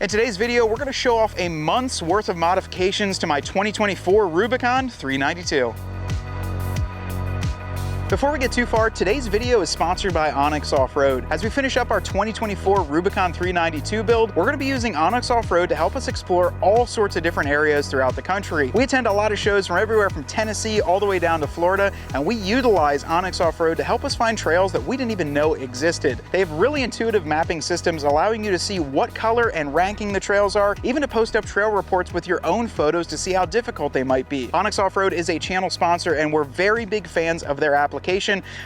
In today's video, we're going to show off a month's worth of modifications to my 2024 Rubicon 392. Before we get too far, today's video is sponsored by Onyx Off-Road. As we finish up our 2024 Rubicon 392 build, we're going to be using Onyx Off-Road to help us explore all sorts of different areas throughout the country. We attend a lot of shows from everywhere from Tennessee all the way down to Florida, and we utilize Onyx Off-Road to help us find trails that we didn't even know existed. They have really intuitive mapping systems allowing you to see what color and ranking the trails are, even to post up trail reports with your own photos to see how difficult they might be. Onyx Off-Road is a channel sponsor, and we're very big fans of their application,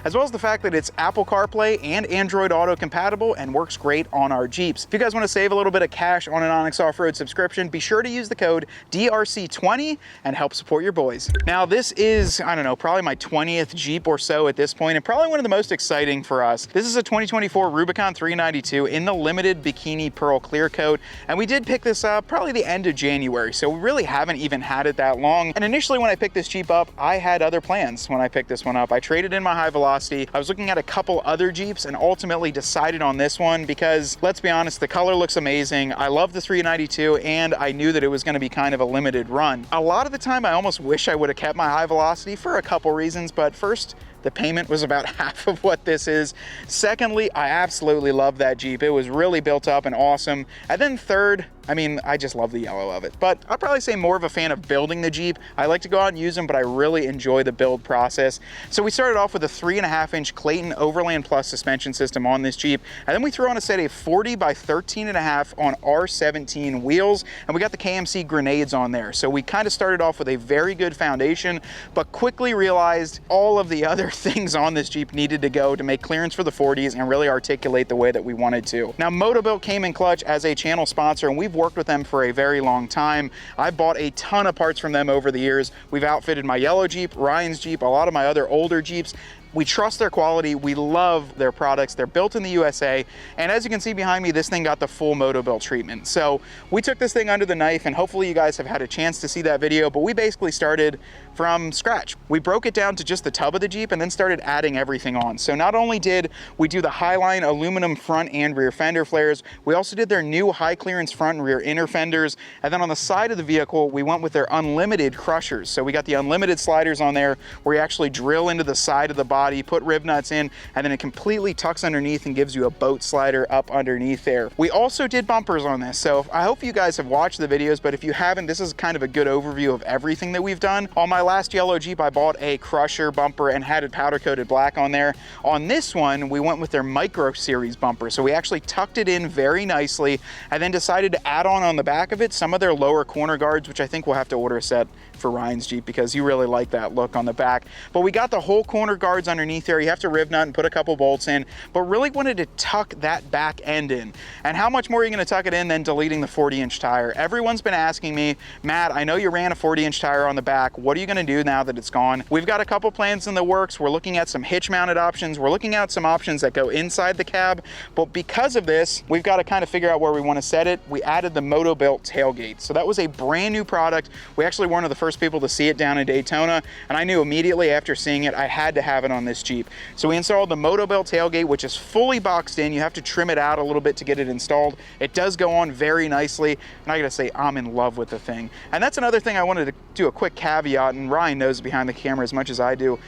as well as the fact that it's Apple CarPlay and Android Auto compatible and works great on our Jeeps. If you guys want to save a little bit of cash on an Onyx Off-Road subscription, be sure to use the code DRC20 and help support your boys. Now this is, I don't know, probably my 20th Jeep or so at this point, and probably one of the most exciting for us. This is a 2024 Rubicon 392 in the limited Bikini Pearl Clear Coat, and we did pick this up probably the end of January, so we really haven't even had it that long. And initially when I picked this Jeep up, I had other plans when I picked this one up. I traded in my high velocity. I was looking at a couple other Jeeps and ultimately decided on this one because, let's be honest, the color looks amazing. I love the 392 and I knew that it was going to be kind of a limited run. A lot of the time I almost wish I would have kept my high velocity for a couple reasons, but first, the payment was about half of what this is. Secondly, I absolutely love that Jeep. It was really built up and awesome. And then third, I mean, I just love the yellow of it. But I'd probably say more of a fan of building the Jeep. I like to go out and use them, but I really enjoy the build process. So we started off with a 3.5-inch Clayton Overland Plus suspension system on this Jeep. And then we threw on a set of 40 by 13.5 on R17 wheels. And we got the KMC grenades on there. So we kind of started off with a very good foundation, but quickly realized all of the other things on this Jeep needed to go to make clearance for the 40s and really articulate the way that we wanted to. Now, Motobilt came in clutch as a channel sponsor, and we've worked with them for a very long time. I've bought a ton of parts from them over the years. We've outfitted my yellow Jeep, Ryan's Jeep, a lot of my other older Jeeps. We trust their quality, we love their products, they're built in the USA, and as you can see behind me, this thing got the full Motobilt treatment. So we took this thing under the knife, and hopefully you guys have had a chance to see that video, but we basically started from scratch. We broke it down to just the tub of the Jeep and then started adding everything on. So not only did we do the HighLine aluminum front and rear fender flares, we also did their new high clearance front and rear inner fenders, and then on the side of the vehicle, we went with their unlimited crushers. So we got the unlimited sliders on there, where you actually drill into the side of the body, put rib nuts in, and then it completely tucks underneath and gives you a boat slider up underneath there. We also did bumpers on this, so I hope you guys have watched the videos, but if you haven't, this is kind of a good overview of everything that we've done. On my last yellow Jeep, I bought a crusher bumper and had it powder coated black on there. On this one, we went with their Micro Series bumper, so we actually tucked it in very nicely and then decided to add on the back of it some of their lower corner guards, which I think we'll have to order a set for Ryan's Jeep because you really like that look on the back. But we got the whole corner guards underneath there. You have to rib nut and put a couple bolts in, but really wanted to tuck that back end in. And how much more are you going to tuck it in than deleting the 40-inch tire? Everyone's been asking me, Matt, I know you ran a 40-inch tire on the back. What are you going to do now that it's gone? We've got a couple plans in the works. We're looking at some hitch-mounted options. We're looking at some options that go inside the cab. But because of this, we've got to kind of figure out where we want to set it. We added the Motobilt Tailgate. So that was a brand new product. We actually were one of the first people to see it down in Daytona, and I knew immediately after seeing it I had to have it on this Jeep. So we installed the Motobilt Tailgate, which is fully boxed in. You have to trim it out a little bit to get it installed. It does go on very nicely, and I gotta say, I'm in love with the thing. And that's another thing I wanted to do a quick caveat, and Ryan knows behind the camera as much as I do.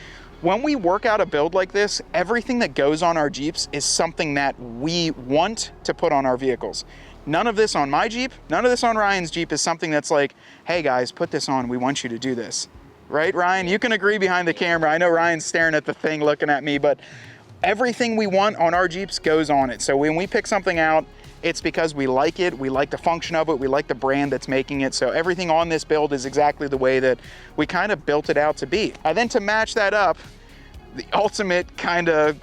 When we work out a build like this, everything that goes on our Jeeps is something that we want to put on our vehicles. None of this on my Jeep, none of this on Ryan's Jeep is something that's like, hey guys, put this on, we want you to do this. Right, Ryan? You can agree behind the camera. I know Ryan's staring at the thing looking at me, but everything we want on our Jeeps goes on it. So when we pick something out, it's because we like it, we like the function of it, we like the brand that's making it. So everything on this build is exactly the way that we kind of built it out to be. And then to match that up, the ultimate kind of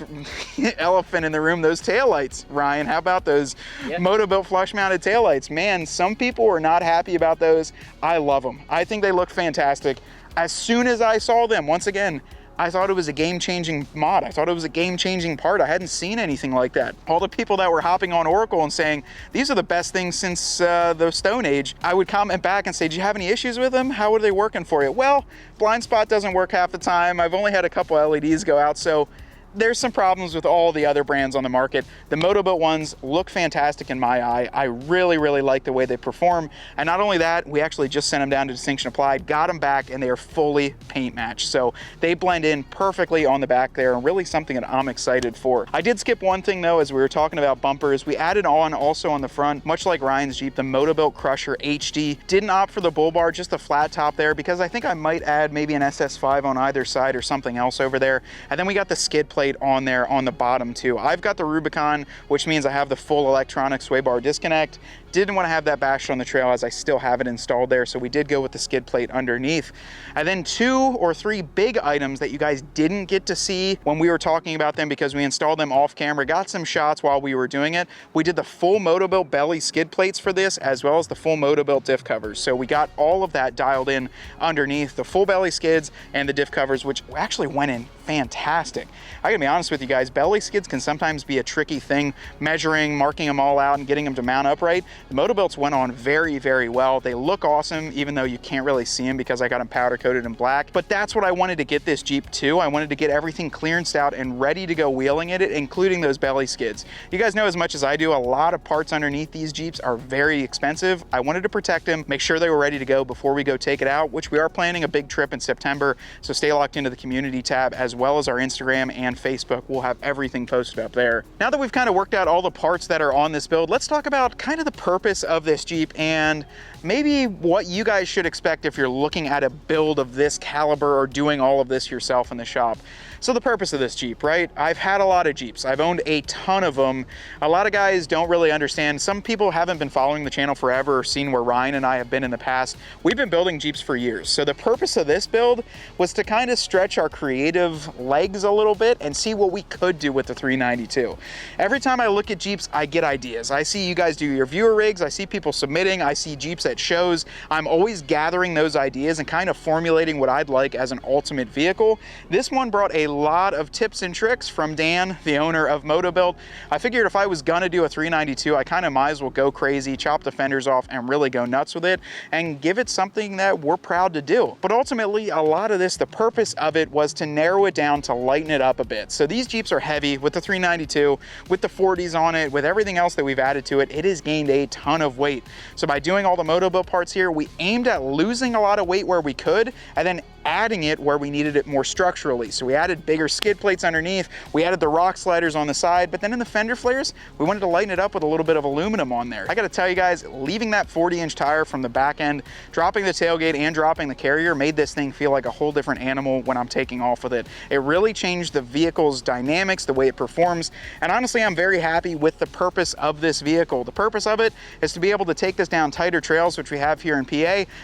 elephant in the room, those taillights. Ryan, how about those Motobilt flush mounted taillights? Man, some people were not happy about those. I love them. I think they look fantastic. As soon as I saw them, once again, I thought it was a game-changing mod. I thought it was a game-changing part. I hadn't seen anything like that. All the people that were hopping on Oracle and saying, these are the best things since the Stone Age, I would comment back and say, do you have any issues with them? How are they working for you? Well, blind spot doesn't work half the time. I've only had a couple LEDs go out, so there's some problems with all the other brands on the market. The Motobilt ones look fantastic in my eye. I really, really like the way they perform. And not only that, we actually just sent them down to Distinction Applied, got them back, and they are fully paint matched. So they blend in perfectly on the back there, and really something that I'm excited for. I did skip one thing though, as we were talking about bumpers. We added on also on the front, much like Ryan's Jeep, the Motobilt Crusher HD. Didn't opt for the bull bar, just the flat top there, because I think I might add maybe an SS5 on either side or something else over there. And then we got the skid plate on there on the bottom too. I've got the Rubicon, which means I have the full electronic sway bar disconnect. Didn't want to have that bashed on the trail, as I still have it installed there, so we did go with the skid plate underneath. And then 2 or 3 big items that you guys didn't get to see when we were talking about them because we installed them off camera, got some shots while we were doing it. We did the full Motobilt belly skid plates for this, as well as the full Motobilt diff covers. So we got all of that dialed in underneath, the full belly skids and the diff covers, which actually went in fantastic. I gotta be honest with you guys, belly skids can sometimes be a tricky thing, measuring, marking them all out and getting them to mount upright. The Motobilts went on very, very well. They look awesome, even though you can't really see them because I got them powder coated in black. But that's what I wanted to get this Jeep to. I wanted to get everything clearanced out and ready to go wheeling it, including those belly skids. You guys know as much as I do, a lot of parts underneath these Jeeps are very expensive. I wanted to protect them, make sure they were ready to go before we go take it out, which we are planning a big trip in September. So stay locked into the community tab, as well as our Instagram and Facebook. We'll have everything posted up there. Now that we've kind of worked out all the parts that are on this build, let's talk about kind of the purpose of this Jeep and maybe what you guys should expect if you're looking at a build of this caliber or doing all of this yourself in the shop. So the purpose of this Jeep, right? I've had a lot of Jeeps. I've owned a ton of them. A lot of guys don't really understand. Some people haven't been following the channel forever or seen where Ryan and I have been in the past. We've been building Jeeps for years. So the purpose of this build was to kind of stretch our creative legs a little bit and see what we could do with the 392. Every time I look at Jeeps, I get ideas. I see you guys do your viewer rigs. I see people submitting. I see Jeeps at shows. I'm always gathering those ideas and kind of formulating what I'd like as an ultimate vehicle. This one brought a lot of tips and tricks from Dan, the owner of Motobilt. I figured if I was gonna do a 392, I kind of might as well go crazy, chop the fenders off, and really go nuts with it and give it something that we're proud to do. But ultimately, a lot of this, the purpose of it was to narrow it down, to lighten it up a bit. So these Jeeps are heavy with the 392, with the 40s on it, with everything else that we've added to it. It has gained a ton of weight. So by doing all the Motobilt parts here, we aimed at losing a lot of weight where we could, and then adding it where we needed it more structurally. So we added bigger skid plates underneath, we added the rock sliders on the side, but then in the fender flares, we wanted to lighten it up with a little bit of aluminum on there. I gotta tell you guys, leaving that 40-inch tire from the back end, dropping the tailgate and dropping the carrier made this thing feel like a whole different animal when I'm taking off with it. It really changed the vehicle's dynamics, the way it performs, and honestly, I'm very happy with the purpose of this vehicle. The purpose of it is to be able to take this down tighter trails, which we have here in PA,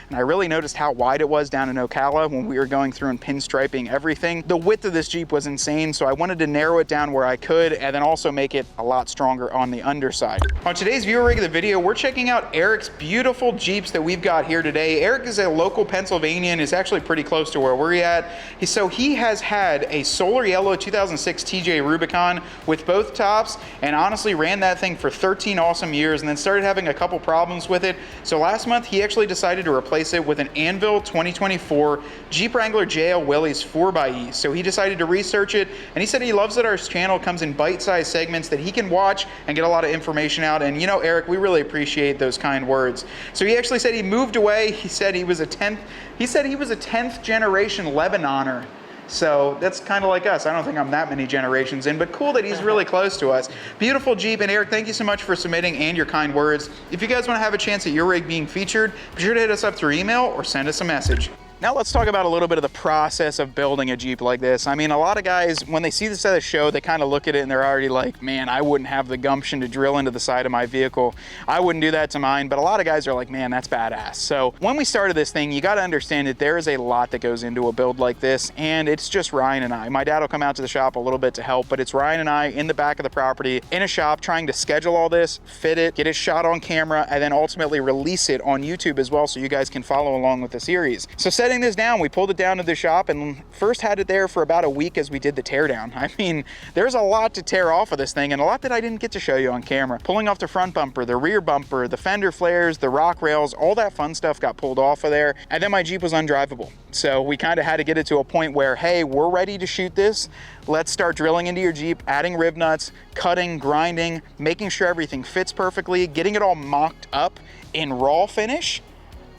and I really noticed how wide it was down in Ocala when we were going through and pinstriping everything. The width of this Jeep was insane, so I wanted to narrow it down where I could and then also make it a lot stronger on the underside. On today's viewer rig of the video, we're checking out Eric's beautiful Jeeps that we've got here today. Eric is a local Pennsylvanian, is actually pretty close to where we're at. So he has had a solar yellow 2006 TJ Rubicon with both tops and honestly ran that thing for 13 awesome years and then started having a couple problems with it. So last month he actually decided to replace it with an Anvil 2024 Jeep Wrangler JL Willys 4xe. So he decided to research it, and he said he loves that our channel comes in bite-sized segments that he can watch and get a lot of information out. And you know, Eric, we really appreciate those kind words. So he actually said he moved away. He said he was a 10th generation Lebanoner. So that's kind of like us. I don't think I'm that many generations in, but cool that he's really close to us. Beautiful Jeep. And Eric, thank you so much for submitting and your kind words. If you guys want to have a chance at your rig being featured, be sure to hit us up through email or send us a message. Now let's talk about a little bit of the process of building a Jeep like this. I mean, a lot of guys, when they see this at a show, they kind of look at it and they're already like, man, I wouldn't have the gumption to drill into the side of my vehicle. I wouldn't do that to mine, but a lot of guys are like, man, that's badass. So when we started this thing, you got to understand that there is a lot that goes into a build like this, and it's just Ryan and I. My dad will come out to the shop a little bit to help, but it's Ryan and I in the back of the property in a shop trying to schedule all this, fit it, get it shot on camera, and then ultimately release it on YouTube as well so you guys can follow along with the series. So setting setting this down, we pulled it down to the shop and first had it there for about a week as we did the teardown. I mean, there's a lot to tear off of this thing and a lot that I didn't get to show you on camera. Pulling off the front bumper, the rear bumper, the fender flares, the rock rails, all that fun stuff got pulled off of there. And then my Jeep was undrivable. So we kind of had to get it to a point where, hey, we're ready to shoot this. Let's start drilling into your Jeep, adding rib nuts, cutting, grinding, making sure everything fits perfectly, getting it all mocked up in raw finish,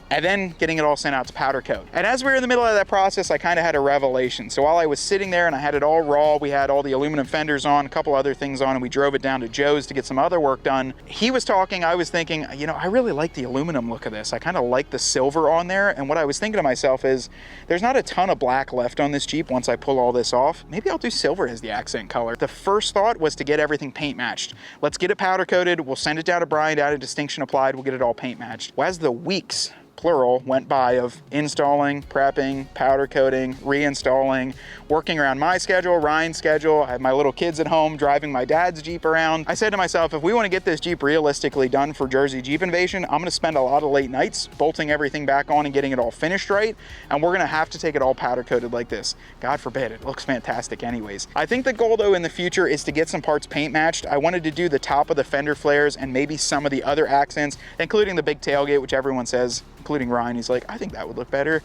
and then getting it all sent out to powder coat. And as we were in the middle of that process, I kind of had a revelation. So while I was sitting there and I had it all raw, we had all the aluminum fenders on, a couple other things on, and we drove it down to Joe's to get some other work done. He was talking, I was thinking, you know, I really like the aluminum look of this. I kind of like the silver on there. And what I was thinking to myself is, there's not a ton of black left on this Jeep once I pull all this off. Maybe I'll do silver as the accent color. The first thought was to get everything paint matched. Let's get it powder coated. We'll send it down to Brian, add a distinction applied. We'll get it all paint matched. Well, as the weeks, plural, went by of installing, prepping, powder coating, reinstalling, working around my schedule, Ryan's schedule. I have my little kids at home driving my dad's Jeep around. I said to myself, if we want to get this Jeep realistically done for Jersey Jeep Invasion, I'm going to spend a lot of late nights bolting everything back on and getting it all finished right. And we're going to have to take it all powder coated like this. God forbid, it looks fantastic anyways. I think the goal though in the future is to get some parts paint matched. I wanted to do the top of the fender flares and maybe some of the other accents, including the big tailgate, which everyone says, including Ryan, he's like, I think that would look better.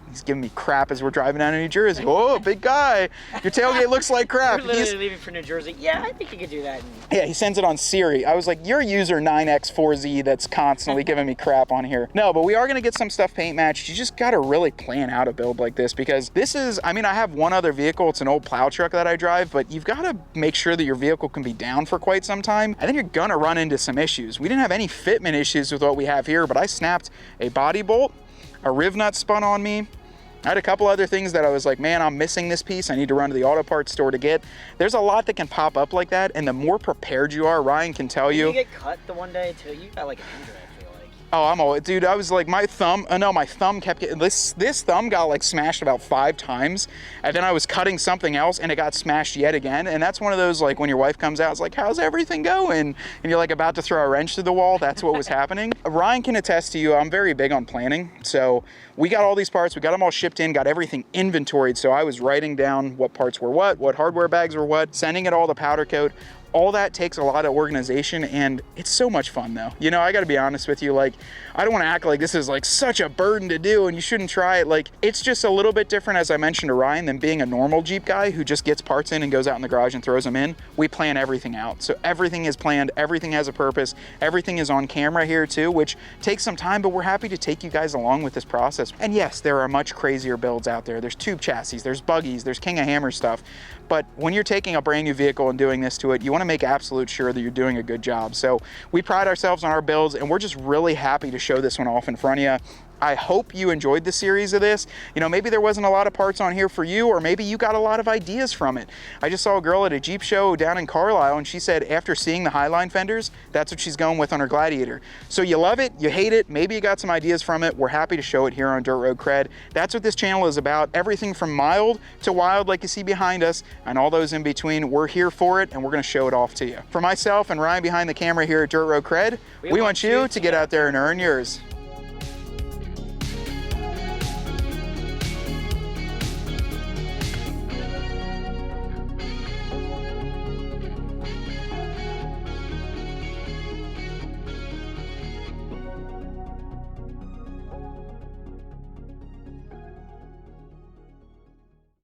He's giving me crap as we're driving down to New Jersey. Oh, big guy, your tailgate looks like crap. We're literally leaving for New Jersey. Yeah, I think you could do that. Yeah, he sends it on Siri. I was like, you're user 9X4Z that's constantly giving me crap on here. No, but we are gonna get some stuff paint matched. You just gotta really plan out a build like this because this is, I mean, I have one other vehicle. It's an old plow truck that I drive, but you've gotta make sure that your vehicle can be down for quite some time. And then you're gonna run into some issues. We didn't have any fitment issues with what we have here, but I snapped a body bolt, a riv nut spun on me. I had a couple other things that I was like, man, I'm missing this piece. I need to run to the auto parts store to get. There's a lot that can pop up like that. And the more prepared you are, Ryan can tell you. Did you get cut the one day too? You got like an injury, I feel like. Oh, I'm all, dude, I was like, my thumb, my thumb kept getting, this thumb got like smashed about 5 times. And then I was cutting something else and it got smashed yet again. And that's one of those, like when your wife comes out, it's like, how's everything going? And you're like about to throw a wrench through the wall. That's what was happening. Ryan can attest to you, I'm very big on planning. So we got all these parts, we got them all shipped in, got everything inventoried. So I was writing down what parts were what hardware bags were what, sending it all to powder coat. All that takes a lot of organization and it's so much fun though. You know, I gotta be honest with you, like, I don't wanna act like this is like such a burden to do and you shouldn't try it. Like, it's just a little bit different, as I mentioned to Ryan, than being a normal Jeep guy who just gets parts in and goes out in the garage and throws them in. We plan everything out. So everything is planned, everything has a purpose, everything is on camera here too, which takes some time, but we're happy to take you guys along with this process. And yes, there are much crazier builds out there. There's tube chassis, there's buggies, there's King of Hammer stuff. But when you're taking a brand new vehicle and doing this to it, you wanna make absolute sure that you're doing a good job. So we pride ourselves on our builds and we're just really happy to show this one off in front of you. I hope you enjoyed the series of this. You know, maybe there wasn't a lot of parts on here for you, or maybe you got a lot of ideas from it. I just saw a girl at a Jeep show down in Carlisle and she said after seeing the HighLine fenders, that's what she's going with on her Gladiator. So you love it, you hate it, maybe you got some ideas from it. We're happy to show it here on Dirt Road Cred. That's what this channel is about. Everything from mild to wild like you see behind us and all those in between. We're here for it and we're gonna show it off to you. For myself and Ryan behind the camera here at Dirt Road Cred, we want you to get out there and earn yours.